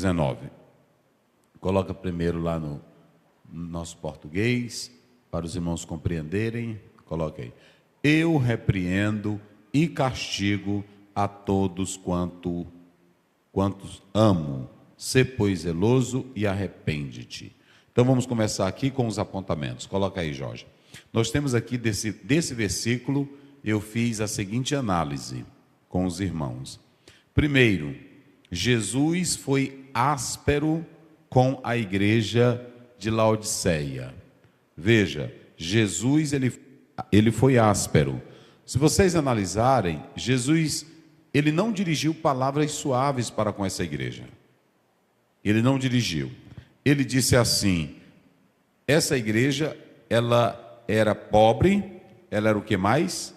19. Coloca primeiro lá no nosso português, para os irmãos compreenderem. Coloca aí. Eu repreendo e castigo a todos quantos amo. Sê, pois, zeloso e arrepende-te. Então vamos começar aqui com os apontamentos. Coloca aí, Jorge. Nós temos aqui desse versículo, eu fiz a seguinte análise com os irmãos. Primeiro, Jesus foi áspero com a igreja de Laodiceia. Veja, Jesus ele foi áspero. Se vocês analisarem, Jesus ele não dirigiu palavras suaves para com essa igreja. Ele não dirigiu. Ele disse assim: essa igreja, ela era pobre, ela era o que mais?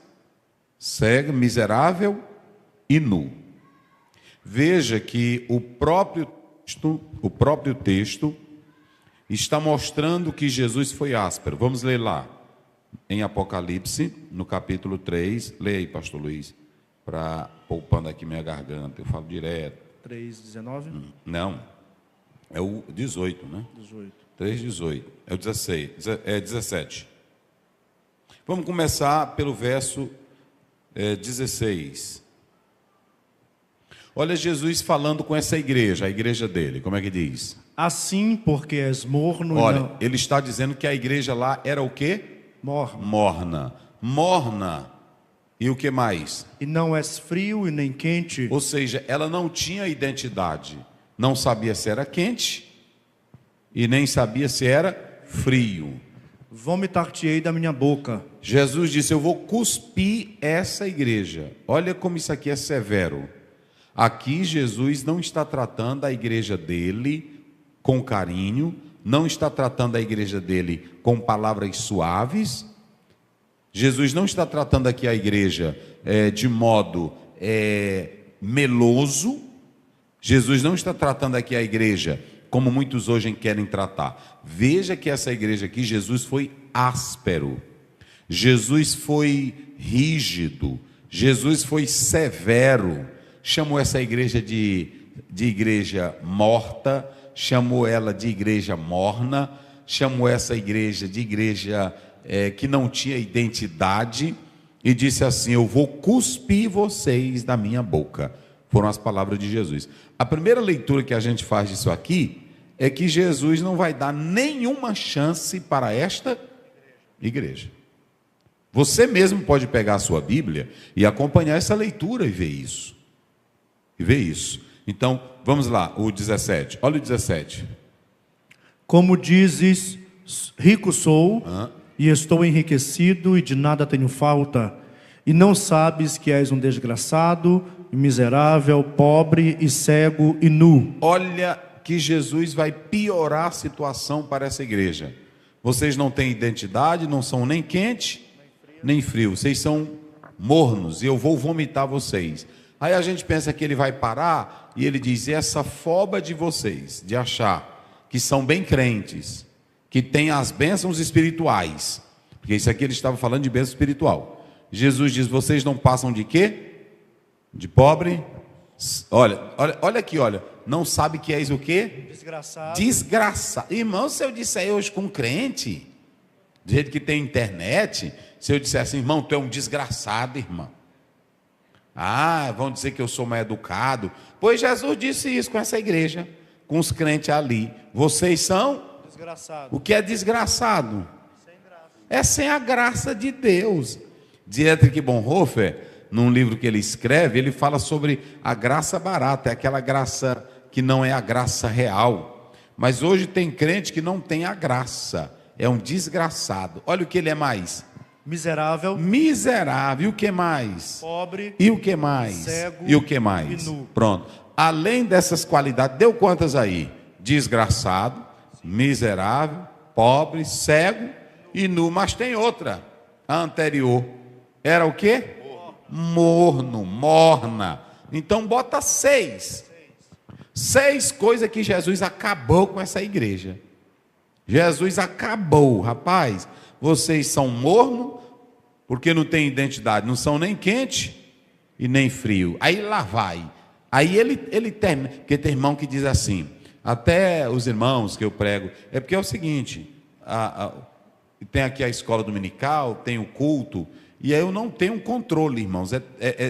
Cega, miserável e nu. Veja que o próprio texto está mostrando que Jesus foi áspero. Vamos ler lá, em Apocalipse, no capítulo 3. Leia aí, pastor Luiz, poupando aqui minha garganta, eu falo direto. 3:19? Não, é o 18, né? 18. 3:18, é o 16, é 17. Vamos começar pelo verso 16. Olha Jesus falando com essa igreja, a igreja dele, como é que diz? Assim, porque és morno... Olha, ele está dizendo que a igreja lá era o quê? Morna. Morna. E o que mais? E não és frio e nem quente. Ou seja, ela não tinha identidade. Não sabia se era quente e nem sabia se era frio. Vomitar-te-ei da minha boca. Jesus disse: eu vou cuspir essa igreja. Olha como isso aqui é severo. Aqui Jesus não está tratando a igreja dele com carinho, não está tratando a igreja dele com palavras suaves. Jesus não está tratando aqui a igreja de modo meloso. Jesus não está tratando aqui a igreja como muitos hoje querem tratar. Veja que essa igreja aqui, Jesus foi áspero, Jesus foi rígido, Jesus foi severo. Chamou essa igreja de igreja morta, chamou ela de igreja morna, chamou essa igreja de igreja que não tinha identidade, e disse assim: eu vou cuspir vocês da minha boca. Foram as palavras de Jesus. A primeira leitura que a gente faz disso aqui é que Jesus não vai dar nenhuma chance para esta igreja. Você mesmo pode pegar a sua Bíblia e acompanhar essa leitura e ver isso. Então, vamos lá, o 17. Olha o 17. Como dizes, rico sou, e estou enriquecido, e de nada tenho falta, e não sabes que és um desgraçado, miserável, pobre, e cego, e nu. Olha que Jesus vai piorar a situação para essa igreja. Vocês não têm identidade, não são nem quente, nem frio. Vocês são mornos, e eu vou vomitar vocês. Aí a gente pensa que ele vai parar, e ele diz: essa foba de vocês, de achar que são bem crentes, que têm as bênçãos espirituais, porque isso aqui ele estava falando de bênção espiritual. Jesus diz: vocês não passam de quê? De pobre. Olha aqui, olha. Não sabe que és o quê? Desgraçado. Irmão, se eu disser hoje com um crente, do jeito que tem internet, se eu disser assim: irmão, tu é um desgraçado, irmão. Vão dizer que eu sou mal educado. Pois Jesus disse isso com essa igreja, com os crentes ali. Vocês são? Desgraçado. O que é desgraçado? Sem graça. É sem a graça de Deus. Dietrich Bonhoeffer, num livro que ele escreve, ele fala sobre a graça barata, é aquela graça que não é a graça real. Mas hoje tem crente que não tem a graça, é um desgraçado. Olha o que ele é mais: miserável. Miserável. E o que mais? Pobre. E o que mais? Cego. E o que mais? E nu. Pronto. Além dessas qualidades, deu quantas aí? Desgraçado, miserável, pobre, cego e nu. Mas tem outra, a anterior. Era o quê? Morno, morna. Então bota 6. 6 coisas que Jesus acabou com essa igreja. Jesus acabou, rapaz. Vocês são morno, porque não tem identidade, não são nem quente e nem frio. Aí lá vai. Aí ele termina, porque tem irmão que diz assim: até os irmãos que eu prego, é porque é o seguinte, tem aqui a escola dominical, tem o culto, e aí eu não tenho controle, irmãos.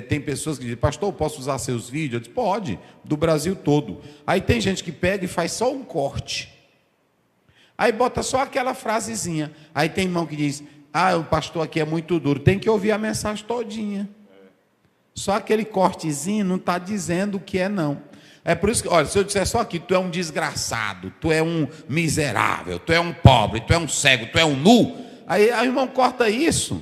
Tem pessoas que dizem, pastor, posso usar seus vídeos? Eu disse, pode, do Brasil todo. Aí tem gente que pega e faz só um corte. Aí bota só aquela frasezinha. Aí tem irmão que diz, o pastor aqui é muito duro. Tem que ouvir a mensagem todinha. Só aquele cortezinho não está dizendo o que é, não. É por isso que, olha, se eu disser só aqui, tu é um desgraçado, tu é um miserável, tu é um pobre, tu é um cego, tu é um nu. Aí o irmão corta isso.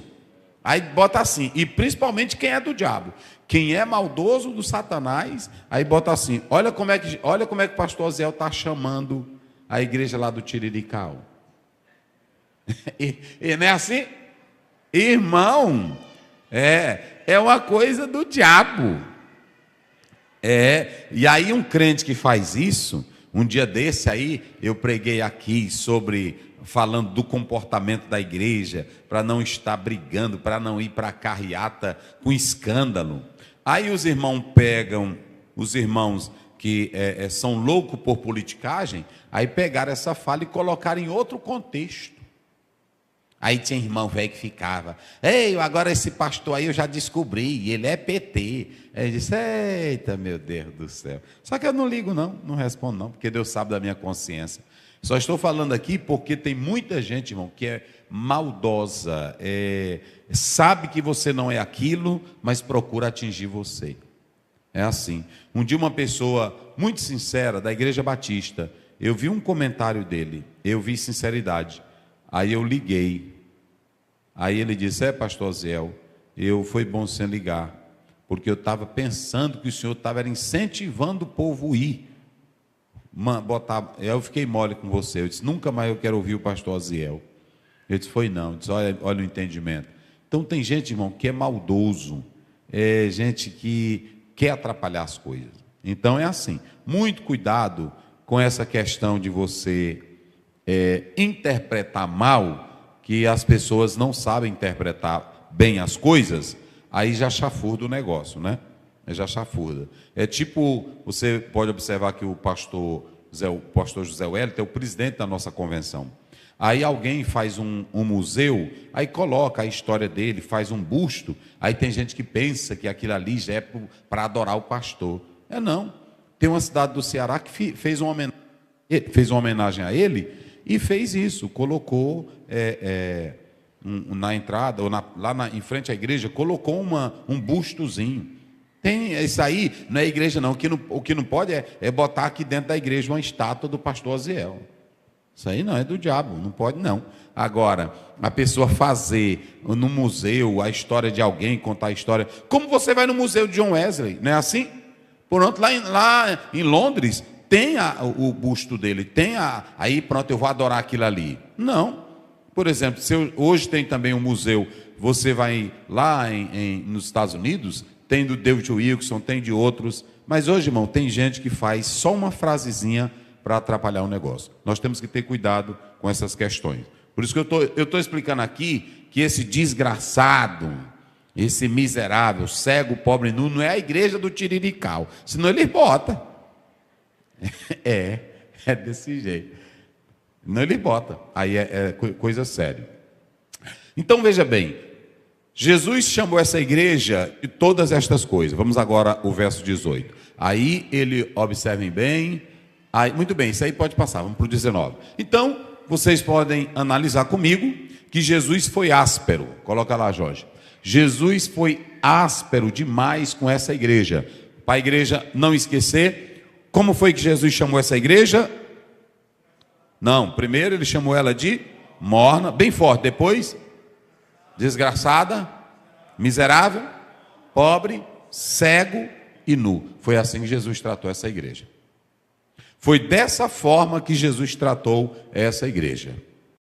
Aí bota assim, e principalmente quem é do diabo. Quem é maldoso do Satanás, aí bota assim, olha como é que o pastor Zé está chamando a igreja lá do Tirirical. E não é assim? Irmão, é uma coisa do diabo. E aí um crente que faz isso, um dia desse aí, eu preguei aqui falando do comportamento da igreja, para não estar brigando, para não ir para a carreata com escândalo. Aí os irmãos que são loucos por politicagem, aí pegaram essa fala e colocaram em outro contexto. Aí tinha irmão velho que ficava, agora esse pastor aí eu já descobri, ele é PT. Aí eu disse, eita meu Deus do céu. Só que eu não ligo não respondo não, porque Deus sabe da minha consciência. Só estou falando aqui porque tem muita gente, irmão, que é maldosa, sabe que você não é aquilo, mas procura atingir você. É assim. Um dia uma pessoa muito sincera da Igreja Batista, eu vi um comentário dele, eu vi sinceridade. Aí eu liguei. Aí ele disse, pastor Zéu, foi bom você ligar, porque eu estava pensando que o senhor estava incentivando o povo a ir. Eu fiquei mole com você. Eu disse, nunca mais eu quero ouvir o pastor Aziel. Ele disse, foi não. Eu disse, olha o entendimento. Então tem gente, irmão, que é maldoso, gente que quer atrapalhar as coisas. Então é assim, muito cuidado com essa questão de você interpretar mal, que as pessoas não sabem interpretar bem as coisas, aí já chafurda o negócio, né? Já chafurda. É tipo, você pode observar que o pastor José Wellington é o presidente da nossa convenção. Aí alguém faz um museu, aí coloca a história dele, faz um busto, aí tem gente que pensa que aquilo ali já é para adorar o pastor. Não. Tem uma cidade do Ceará que fez uma homenagem a ele e fez isso, colocou na entrada, ou em frente à igreja, colocou um bustozinho. Tem isso aí, não é igreja não. O que não pode é botar aqui dentro da igreja uma estátua do pastor Aziel. Isso aí não é do diabo, não pode não. Agora, a pessoa fazer no museu a história de alguém, contar a história, como você vai no museu de John Wesley, não é assim? Pronto, lá em Londres tem o busto dele, aí pronto, eu vou adorar aquilo ali. Não. Por exemplo, hoje tem também um museu, você vai lá nos Estados Unidos, tem do David Wilson, tem de outros, mas hoje, irmão, tem gente que faz só uma frasezinha para atrapalhar o negócio. Nós temos que ter cuidado com essas questões. Por isso que eu estou explicando aqui que esse desgraçado, esse miserável, cego, pobre, nu, não é a igreja do Tirirical, senão ele bota. É desse jeito. Não ele bota. Aí é coisa séria. Então veja bem, Jesus chamou essa igreja de todas estas coisas. Vamos agora ao verso 18. Aí ele, observem bem. Muito bem, isso aí pode passar, vamos para o 19. Então, vocês podem analisar comigo que Jesus foi áspero. Coloca lá, Jorge. Jesus foi áspero demais com essa igreja. Para a igreja não esquecer, como foi que Jesus chamou essa igreja? Não, primeiro ele chamou ela de morna, bem forte. Depois, desgraçada, miserável, pobre, cego e nu. Foi assim que Jesus tratou essa igreja. Foi dessa forma que Jesus tratou essa igreja.